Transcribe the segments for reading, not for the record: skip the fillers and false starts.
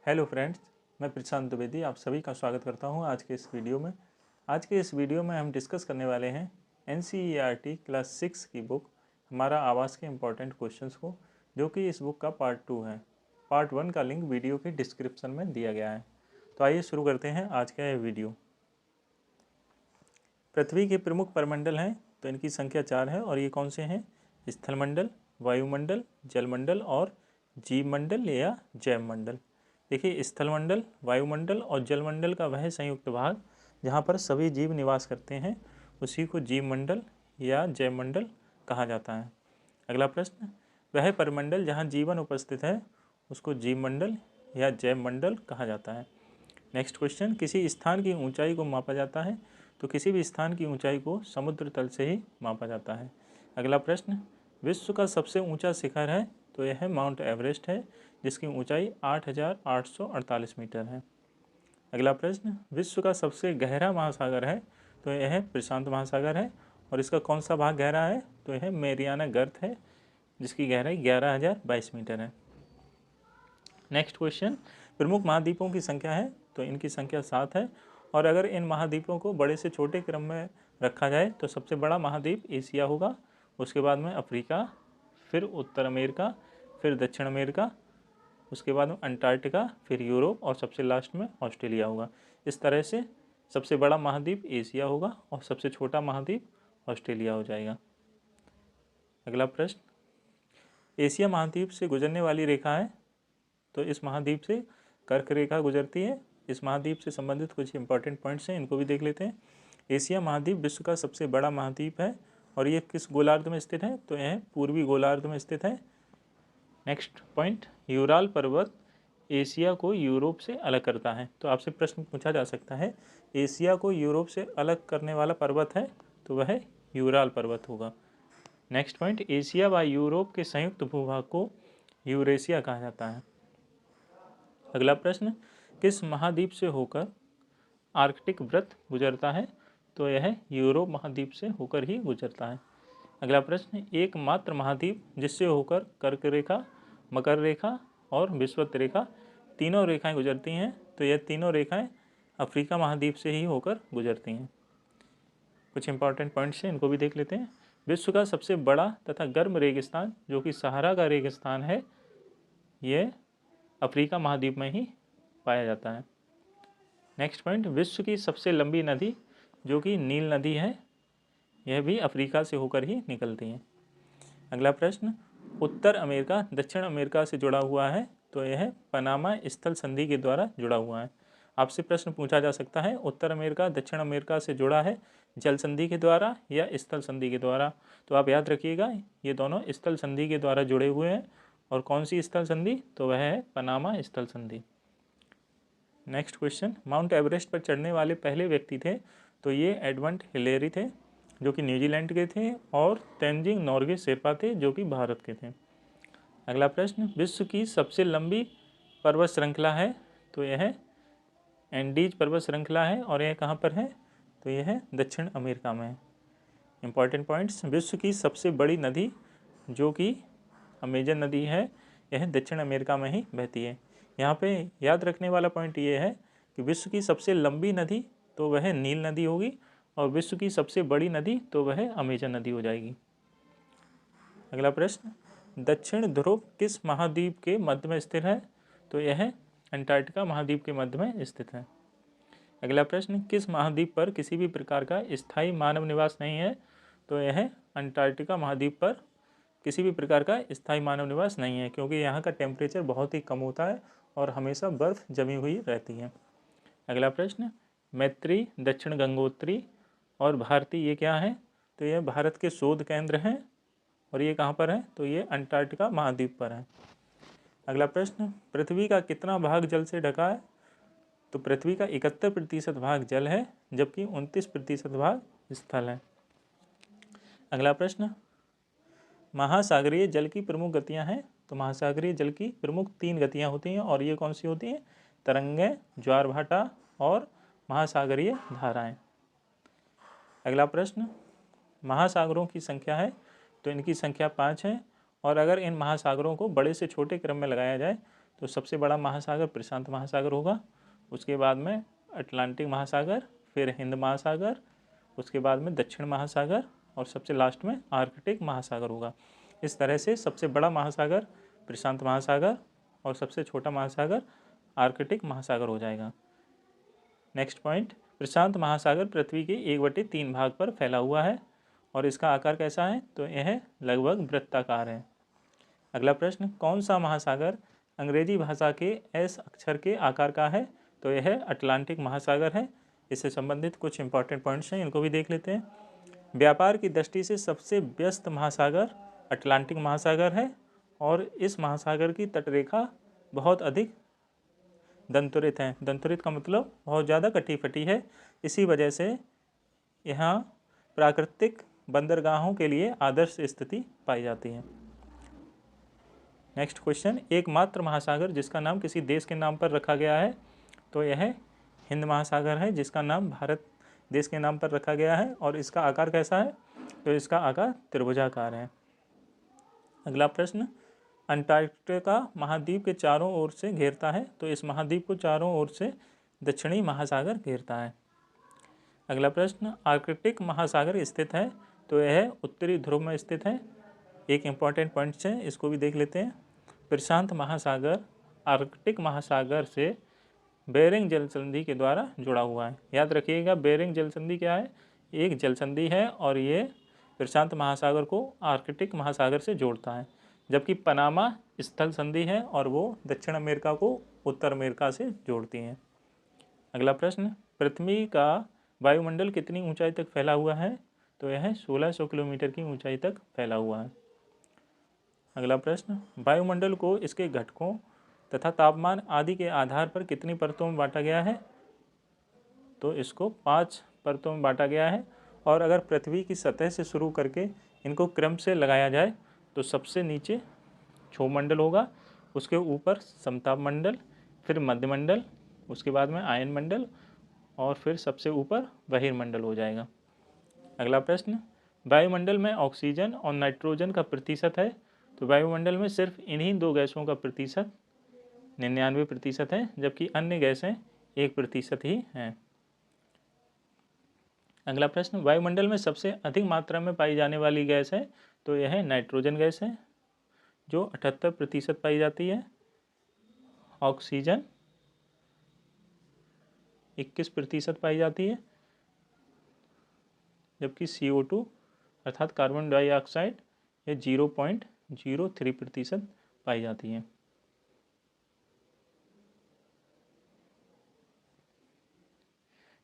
Hello friends, मैं प्रशांत द्विवेदी आप सभी का स्वागत करता हूं आज के इस वीडियो में। आज के इस वीडियो में हम डिस्कस करने वाले हैं NCERT क्लास 6 की बुक हमारा आवास के इम्पोर्टेंट क्वेश्चंस को, जो कि इस बुक का पार्ट 2 है। पार्ट 1 का लिंक वीडियो के डिस्क्रिप्शन में दिया गया है। तो आइए शुरू करते हैं आज का यह वीडियो। पृथ्वी के प्रमुख परमंडल हैं, तो इनकी संख्या 4 है और ये कौन से हैं? स्थलमंडल, वायुमंडल, जलमंडल और जीवमंडल या जैवमंडल। देखिए, स्थलमंडल, वायुमंडल और जलमंडल का वह संयुक्त भाग जहाँ पर सभी जीव निवास करते हैं उसी को जीवमंडल या जैवमंडल कहा जाता है। अगला प्रश्न, वह परमंडल जहाँ जीवन उपस्थित है उसको जीवमंडल या जैवमंडल कहा जाता है। नेक्स्ट क्वेश्चन, किसी स्थान की ऊंचाई को मापा जाता है, तो किसी भी स्थान की ऊंचाई को समुद्र तल से ही मापा जाता है। अगला प्रश्न, विश्व का सबसे ऊंचा शिखर है, तो यह माउंट एवरेस्ट है जिसकी ऊंचाई 8,848 मीटर है। अगला प्रश्न, विश्व का सबसे गहरा महासागर है, तो यह प्रशांत महासागर है और इसका कौन सा भाग गहरा है? तो यह मेरियाना गर्त है जिसकी गहराई 11,022 मीटर है। नेक्स्ट क्वेश्चन, प्रमुख महाद्वीपों की संख्या है, तो इनकी संख्या 7 है और अगर इन महाद्वीपों को बड़े से छोटे क्रम में रखा जाए तो सबसे बड़ा महाद्वीप एशिया होगा, उसके बाद में अफ्रीका, फिर उत्तर अमेरिका, फिर दक्षिण अमेरिका, उसके बाद में अंटार्कटिका, फिर यूरोप और सबसे लास्ट में ऑस्ट्रेलिया होगा। इस तरह से सबसे बड़ा महाद्वीप एशिया होगा और सबसे छोटा महाद्वीप ऑस्ट्रेलिया हो जाएगा। अगला प्रश्न, एशिया महाद्वीप से गुजरने वाली रेखा है, तो इस महाद्वीप से कर्क रेखा गुजरती है। इस महाद्वीप से संबंधित कुछ इंपॉर्टेंट पॉइंट्स हैं, इनको भी देख लेते हैं। एशिया महाद्वीप विश्व का सबसे बड़ा महाद्वीप है और ये किस गोलार्ध में स्थित है? तो यह पूर्वी गोलार्ध में स्थित है। नेक्स्ट पॉइंट, यूराल पर्वत एशिया को यूरोप से अलग करता है, तो आपसे प्रश्न पूछा जा सकता है एशिया को यूरोप से अलग करने वाला पर्वत है, तो वह यूराल पर्वत होगा। नेक्स्ट पॉइंट, एशिया व यूरोप के संयुक्त भूभाग को यूरेशिया कहा जाता है। अगला प्रश्न, किस महाद्वीप से होकर आर्कटिक वृत्त गुजरता है? तो यह यूरोप महाद्वीप से होकर ही गुजरता है। अगला प्रश्न, एकमात्र महाद्वीप जिससे होकर कर्क रेखा, मकर रेखा और विषुवत रेखा तीनों रेखाएं गुजरती हैं, तो यह तीनों रेखाएं अफ्रीका महाद्वीप से ही होकर गुजरती हैं। कुछ इंपॉर्टेंट पॉइंट्स हैं, इनको भी देख लेते हैं। विश्व का सबसे बड़ा तथा गर्म रेगिस्तान जो कि सहारा का रेगिस्तान है, यह अफ्रीका महाद्वीप में ही पाया जाता है। नेक्स्ट पॉइंट, विश्व की सबसे लंबी नदी जो कि नील नदी है, यह भी अफ्रीका से होकर ही निकलती है। अगला प्रश्न, उत्तर अमेरिका दक्षिण अमेरिका से जुड़ा हुआ है, तो यह पनामा स्थल संधि के द्वारा जुड़ा हुआ है। आपसे प्रश्न पूछा जा सकता है उत्तर अमेरिका दक्षिण अमेरिका से जुड़ा है जल संधि के द्वारा या स्थल संधि के द्वारा? तो आप याद रखिएगा ये दोनों स्थल संधि के द्वारा जुड़े हुए हैं। और कौन सी स्थल संधि? तो वह है पनामा स्थल संधि। नेक्स्ट क्वेश्चन, माउंट एवरेस्ट पर चढ़ने वाले पहले व्यक्ति थे, तो ये एडमंड हिलेरी थे जो कि न्यूजीलैंड के थे और तेनजिंग नोर्गे शेरपा थे जो कि भारत के थे। अगला प्रश्न, विश्व की सबसे लंबी पर्वत श्रृंखला है, तो यह एंडीज पर्वत श्रृंखला है और यह कहाँ पर है? तो यह है दक्षिण अमेरिका में है। इंपॉर्टेंट पॉइंट्स, विश्व की सबसे बड़ी नदी जो कि अमेजन नदी है, यह दक्षिण अमेरिका में ही बहती है। यहाँ पे याद रखने वाला पॉइंट ये है कि विश्व की सबसे लंबी नदी तो वह नील नदी होगी और विश्व की सबसे बड़ी नदी तो वह अमेजन नदी हो जाएगी। अगला प्रश्न, दक्षिण ध्रुव किस महाद्वीप के मध्य में स्थित है? तो यह अंटार्कटिका महाद्वीप के मध्य में स्थित है। अगला प्रश्न, किस महाद्वीप पर किसी भी प्रकार का स्थायी मानव निवास नहीं है? तो यह अंटार्कटिका महाद्वीप पर किसी भी प्रकार का स्थायी मानव निवास नहीं है, क्योंकि यहाँ का टेम्परेचर बहुत ही कम होता है और हमेशा बर्फ़ जमी हुई रहती है। अगला प्रश्न, मैत्री, दक्षिण गंगोत्री और भारती ये क्या है? तो ये भारत के शोध केंद्र हैं और ये कहाँ पर है? तो ये अंटार्कटिका महाद्वीप पर है। अगला प्रश्न, पृथ्वी का कितना भाग जल से ढका है? तो पृथ्वी का 71% भाग जल है जबकि 29% भाग स्थल है। अगला प्रश्न, महासागरीय जल की प्रमुख गतियां हैं, तो महासागरीय जल की प्रमुख 3 गतियां होती हैं और ये कौन सी होती हैं? तरंगें, ज्वार भाटा और महासागरीय धाराएं। अगला प्रश्न, महासागरों की संख्या है, तो इनकी संख्या 5 है और अगर इन महासागरों को बड़े से छोटे क्रम में लगाया जाए तो सबसे बड़ा महासागर प्रशांत महासागर होगा, उसके बाद में अटलांटिक महासागर, फिर हिंद महासागर, उसके बाद में दक्षिण महासागर और सबसे लास्ट में आर्कटिक महासागर होगा। इस तरह से सबसे बड़ा महासागर प्रशांत महासागर और सबसे छोटा महासागर आर्कटिक महासागर हो जाएगा। नेक्स्ट पॉइंट, प्रशांत महासागर पृथ्वी के 1/3 भाग पर फैला हुआ है और इसका आकार कैसा है, तो यह लगभग वृत्ताकार है। अगला प्रश्न, कौन सा महासागर अंग्रेजी भाषा के एस अक्षर के आकार का है, तो यह अटलांटिक महासागर है। इससे संबंधित कुछ इंपॉर्टेंट पॉइंट्स हैं, इनको भी देख लेते हैं। व्यापार की दृष्टि से सबसे व्यस्त महासागर अटलांटिक महासागर है और इस महासागर की तटरेखा बहुत अधिक दंतुरित है। दंतुरित का मतलब बहुत ज़्यादा कटी फटी है। इसी वजह से यहाँ प्राकृतिक बंदरगाहों के लिए आदर्श स्थिति पाई जाती है। नेक्स्ट क्वेश्चन, एकमात्र महासागर जिसका नाम किसी देश के नाम पर रखा गया है, तो यह हिंद महासागर है जिसका नाम भारत देश के नाम पर रखा गया है और इसका आकार कैसा है, तो इसका आकार त्रिभुजाकार है। अगला प्रश्न, अंटार्कटिका महाद्वीप के चारों ओर से घेरता है, तो इस महाद्वीप को चारों ओर से दक्षिणी महासागर घेरता है। अगला प्रश्न, आर्कटिक महासागर स्थित है, तो यह उत्तरी ध्रुव में स्थित है। एक इम्पॉर्टेंट पॉइंट्स है, इसको भी देख लेते हैं। प्रशांत महासागर आर्कटिक महासागर से बेरिंग जल संधि के द्वारा जुड़ा हुआ है। याद रखिएगा, बेरिंग जल संधि क्या है, एक जल संधि है और ये प्रशांत महासागर को आर्कटिक महासागर से जोड़ता है, जबकि पनामा स्थल संधि है और वो दक्षिण अमेरिका को उत्तर अमेरिका से जोड़ती हैं। अगला प्रश्न, पृथ्वी का वायुमंडल कितनी ऊंचाई तक फैला हुआ है, तो यह 1600 किलोमीटर की ऊंचाई तक फैला हुआ है। अगला प्रश्न, वायुमंडल को इसके घटकों तथा तापमान आदि के आधार पर कितनी परतों में बांटा गया है, तो इसको 5 परतों में बांटा गया है। और अगर पृथ्वी की सतह से शुरू करके इनको क्रम से लगाया जाए तो सबसे नीचे क्षोभमंडल होगा, उसके ऊपर समताप मंडल, फिर मध्यमंडल, उसके बाद में आयन मंडल और फिर सबसे ऊपर बहिर्मंडल हो जाएगा। अगला प्रश्न, वायुमंडल में ऑक्सीजन और नाइट्रोजन का प्रतिशत है, तो वायुमंडल में सिर्फ इन्हीं 2 गैसों का प्रतिशत 99% है, जबकि अन्य गैसें 1% ही हैं। अगला प्रश्न, वायुमंडल में सबसे अधिक मात्रा में पाई जाने वाली गैस है, तो यह नाइट्रोजन गैस है जो 78% पाई जाती है। ऑक्सीजन 21% पाई जाती है, जबकि CO2 अर्थात कार्बन डाइऑक्साइड ये 0.03% पाई जाती है।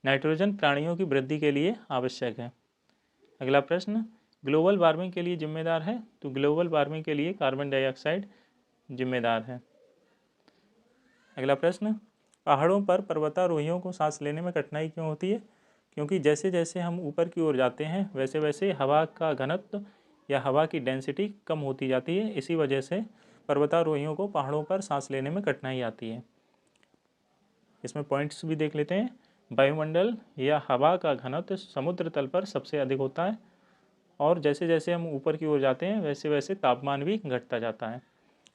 नाइट्रोजन प्राणियों की वृद्धि के लिए आवश्यक है। अगला प्रश्न, ग्लोबल वार्मिंग के लिए जिम्मेदार है, तो ग्लोबल वार्मिंग के लिए कार्बन डाइऑक्साइड जिम्मेदार है। अगला प्रश्न, पहाड़ों पर पर्वतारोहियों को सांस लेने में कठिनाई क्यों होती है, क्योंकि जैसे जैसे हम ऊपर की ओर जाते हैं वैसे वैसे हवा का घनत्व या हवा की डेंसिटी कम होती जाती है। इसी वजह से पर्वतारोहियों को पहाड़ों पर सांस लेने में कठिनाई आती है। इसमें पॉइंट्स भी देख लेते हैं। वायुमंडल या हवा का घनत्व समुद्र तल पर सबसे अधिक होता है और जैसे जैसे हम ऊपर की ओर जाते हैं वैसे वैसे तापमान भी घटता जाता है।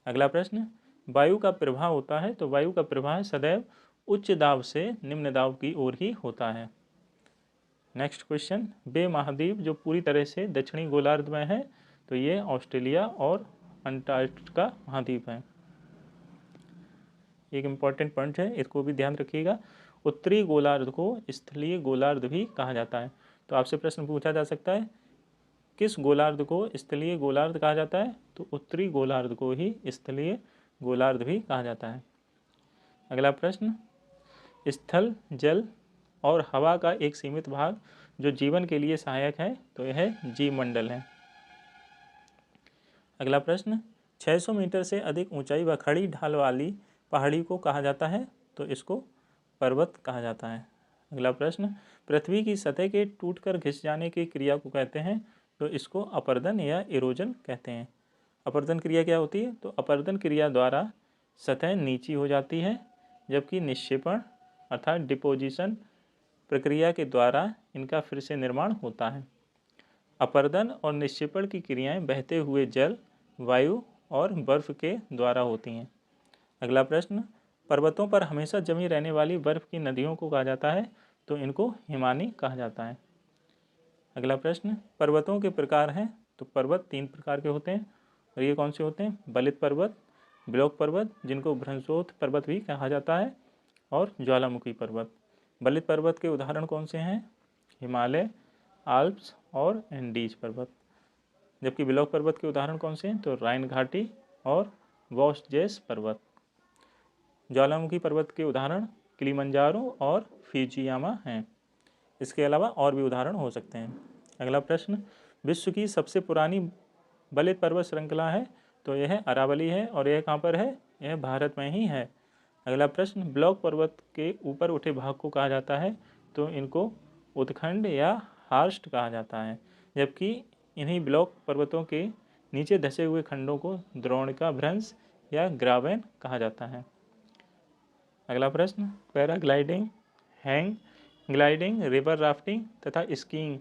अगला प्रश्न, वायु का प्रवाह होता है, तो वायु का प्रवाह सदैव उच्च दाब से निम्न दाब की ओर ही होता है। नेक्स्ट क्वेश्चन, वे महाद्वीप जो पूरी तरह से दक्षिणी गोलार्ध में है, तो ये ऑस्ट्रेलिया और अंटार्कटिका महाद्वीप है। एक इम्पॉर्टेंट पॉइंट है, इसको भी ध्यान रखिएगा। उत्तरी गोलार्ध को स्थलीय गोलार्ध भी कहा जाता है। तो आपसे प्रश्न पूछा जा सकता है, किस गोलार्ध को स्थलीय गोलार्ध कहा जाता है, तो उत्तरी गोलार्ध को ही स्थलीय गोलार्ध भी कहा जाता है। अगला प्रश्न, स्थल, जल और हवा का एक सीमित भाग जो जीवन के लिए सहायक है, तो यह जीवमंडल है। अगला प्रश्न, 600 मीटर से अधिक ऊंचाई व खड़ी ढाल वाली पहाड़ी को कहा जाता है, तो इसको पर्वत कहा जाता है। अगला प्रश्न, पृथ्वी की सतह के टूटकर घिस जाने की क्रिया को कहते हैं, तो इसको अपरदन या इरोजन कहते हैं। अपरदन क्रिया क्या होती है, तो अपरदन क्रिया द्वारा सतह नीची हो जाती है, जबकि निक्षेपण अर्थात डिपोजिशन प्रक्रिया के द्वारा इनका फिर से निर्माण होता है। अपरदन और निक्षेपण की क्रियाएं बहते हुए जल, वायु और बर्फ के द्वारा होती हैं। अगला प्रश्न, पर्वतों पर हमेशा जमी रहने वाली बर्फ की नदियों को कहा जाता है, तो इनको हिमानी कहा जाता है। अगला प्रश्न, पर्वतों के प्रकार हैं, तो पर्वत 3 प्रकार के होते हैं, और ये कौन से होते हैं? बलित पर्वत, ब्लॉक पर्वत जिनको भ्रंशोथ पर्वत भी कहा जाता है, और ज्वालामुखी पर्वत। बलित पर्वत के उदाहरण कौन से हैं? हिमालय, आल्प्स और एंडीज पर्वत। जबकि ब्लॉक पर्वत के उदाहरण कौन से हैं? तो राइन घाटी और वॉस्जेस पर्वत। ज्वालामुखी पर्वत के उदाहरण किलिमंजारो और फुजियामा हैं। इसके अलावा और भी उदाहरण हो सकते हैं। अगला प्रश्न, विश्व की सबसे पुरानी बलित पर्वत श्रृंखला है, तो यह अरावली है, और यह कहाँ पर है? यह भारत में ही है। अगला प्रश्न, ब्लॉक पर्वत के ऊपर उठे भाग को कहा जाता है, तो इनको उत्खंड या हार्स्ट कहा जाता है। जबकि इन्हीं ब्लॉक पर्वतों के नीचे धसे हुए खंडों को द्रोणिका भ्रंश या ग्रावेन कहा जाता है। अगला प्रश्न, paragliding, hang gliding, river rafting तथा स्कीइंग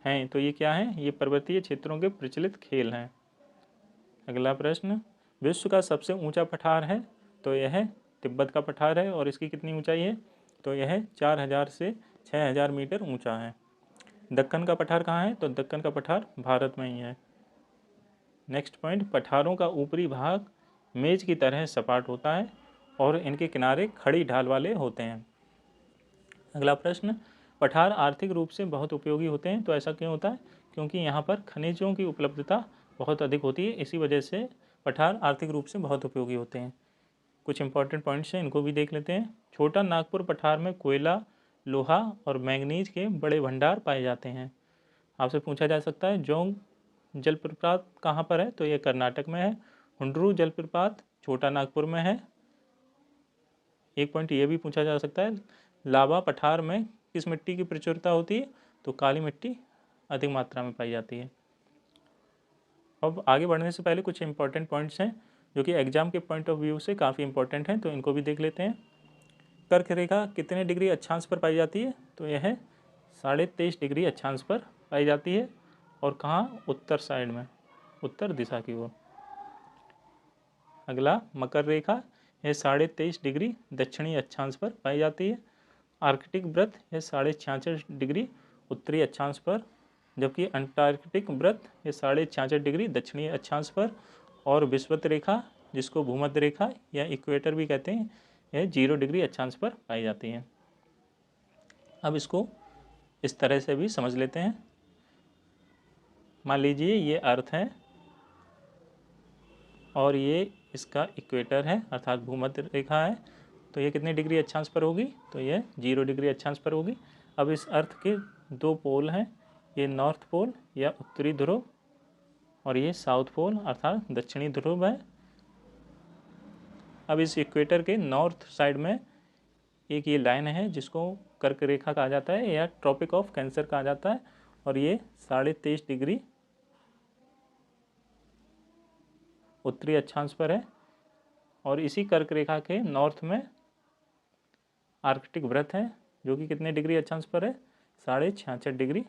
हैं, तो ये क्या हैं? ये पर्वतीय क्षेत्रों के प्रचलित खेल हैं। अगला प्रश्न, विश्व का सबसे ऊंचा पठार है, तो यह तिब्बत का पठार है, और इसकी कितनी ऊंचाई है? तो यह 4000 से 6000 मीटर ऊंचा है। दक्कन का पठार कहाँ है? तो दक्कन का पठार भारत में ही है। नेक्स्ट पॉइंट, पठारों का ऊपरी भाग मेज की तरह सपाट होता है, और इनके किनारे खड़ी ढाल वाले होते हैं। अगला प्रश्न, पठार आर्थिक रूप से बहुत उपयोगी होते हैं, तो ऐसा क्यों होता है? क्योंकि यहाँ पर खनिजों की उपलब्धता बहुत अधिक होती है, इसी वजह से पठार आर्थिक रूप से बहुत उपयोगी होते हैं। कुछ इंपॉर्टेंट पॉइंट्स हैं, इनको भी देख लेते हैं। छोटा नागपुर पठार में कोयला, लोहा और मैंगनीज के बड़े भंडार पाए जाते हैं। आपसे पूछा जा सकता है जोंग जलप्रपात कहाँ पर है? तो ये कर्नाटक में है। हुंड्रू जलप्रपात छोटा नागपुर में है। एक पॉइंट ये भी पूछा जा सकता है, लावा पठार में किस मिट्टी की प्रचुरता होती है? तो काली मिट्टी अधिक मात्रा में पाई जाती है। अब आगे बढ़ने से पहले कुछ इंपॉर्टेंट पॉइंट्स हैं जो कि एग्जाम के पॉइंट ऑफ व्यू से काफ़ी इंपॉर्टेंट हैं, तो इनको भी देख लेते हैं। कर्क रेखा कितने डिग्री अक्षांश पर पाई जाती है? तो यह 23.5 डिग्री अक्षांश पर पाई जाती है, और कहाँ? उत्तर साइड में, उत्तर दिशा की ओर। अगला मकर रेखा, यह 23.5 डिग्री दक्षिणी अक्षांश पर पाई जाती है। आर्कटिक वृत्त यह 66.5 डिग्री उत्तरी अक्षांश पर, जबकि अंटार्कटिक वृत्त यह 66.5 डिग्री दक्षिणी अक्षांश पर, और विषुवत रेखा जिसको भूमध्य रेखा या इक्वेटर भी कहते हैं, यह 0 डिग्री अक्षांश पर पाई जाती है। अब इसको इस तरह से भी समझ लेते हैं। मान लीजिए ये अर्थ है, और ये इसका इक्वेटर है अर्थात भूमध्य रेखा है, तो ये कितनी डिग्री अक्षांश पर होगी? तो ये 0 डिग्री अक्षांश पर होगी। अब इस अर्थ के 2 पोल हैं, ये नॉर्थ पोल या उत्तरी ध्रुव, और ये साउथ पोल अर्थात दक्षिणी ध्रुव है। अब इस इक्वेटर के नॉर्थ साइड में एक ये लाइन है जिसको कर्क रेखा कहा जाता है या ट्रॉपिक ऑफ कैंसर कहा जाता है, और ये 23.5 डिग्री उत्तरी अक्षांश पर है। और इसी कर्क रेखा के नॉर्थ में आर्कटिक वृत्त है जो कि कितने डिग्री अक्षांश पर है? 66.5 डिग्री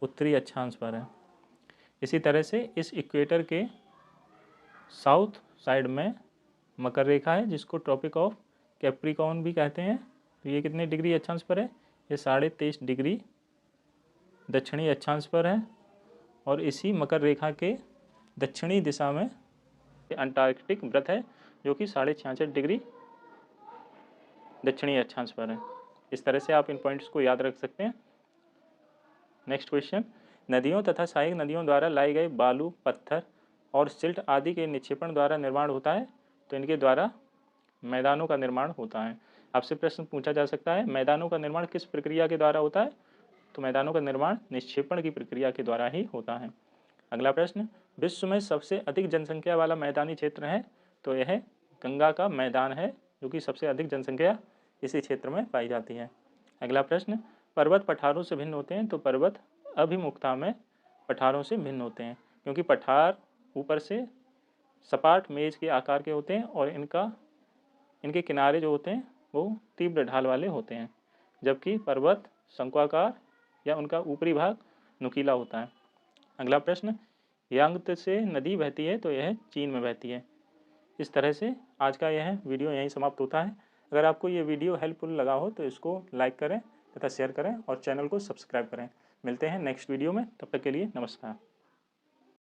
उत्तरी अक्षांश पर है। इसी तरह से इस इक्वेटर के साउथ साइड में मकर रेखा है जिसको ट्रॉपिक ऑफ कैप्रिकॉर्न भी कहते हैं, तो ये कितने डिग्री अक्षांश पर है? ये 23.5 डिग्री दक्षिणी अक्षांश पर है। और इसी मकर रेखा के दक्षिणी दिशा में अंटार्कटिक वृत्त है जो कि 66.5 डिग्री दक्षिणी अक्षांश पर है। इस तरह से आप इन पॉइंट्स को याद रख सकते हैं। नेक्स्ट क्वेश्चन, नदियों तथा सहायक नदियों द्वारा लाए गए बालू, पत्थर और सिल्ट आदि के निक्षेपण द्वारा निर्माण होता है, तो इनके द्वारा मैदानों का निर्माण होता है। आपसे प्रश्न पूछा जा सकता है मैदानों का निर्माण किस प्रक्रिया के द्वारा होता है? तो मैदानों का निर्माण निक्षेपण की प्रक्रिया के द्वारा ही होता है। अगला प्रश्न, विश्व में सबसे अधिक जनसंख्या वाला मैदानी क्षेत्र है, तो यह गंगा का मैदान है जो कि सबसे अधिक जनसंख्या इसी क्षेत्र में पाई जाती है। अगला प्रश्न, पर्वत पठारों से भिन्न होते हैं, तो पर्वत अभिमुखता में पठारों से भिन्न होते हैं, क्योंकि पठार ऊपर से सपाट मेज के आकार के होते हैं और इनके किनारे जो होते हैं वो तीव्र ढाल वाले होते हैं, जबकि पर्वत शंक्वाकार या उनका ऊपरी भाग नुकीला होता है। अगला प्रश्न, यांगत्से से नदी बहती है, तो यह चीन में बहती है। इस तरह से आज का यह वीडियो यहीं समाप्त होता है। अगर आपको ये वीडियो हेल्पफुल लगा हो तो इसको लाइक करें तथा शेयर करें और चैनल को सब्सक्राइब करें। मिलते हैं नेक्स्ट वीडियो में, तब तक के लिए नमस्कार।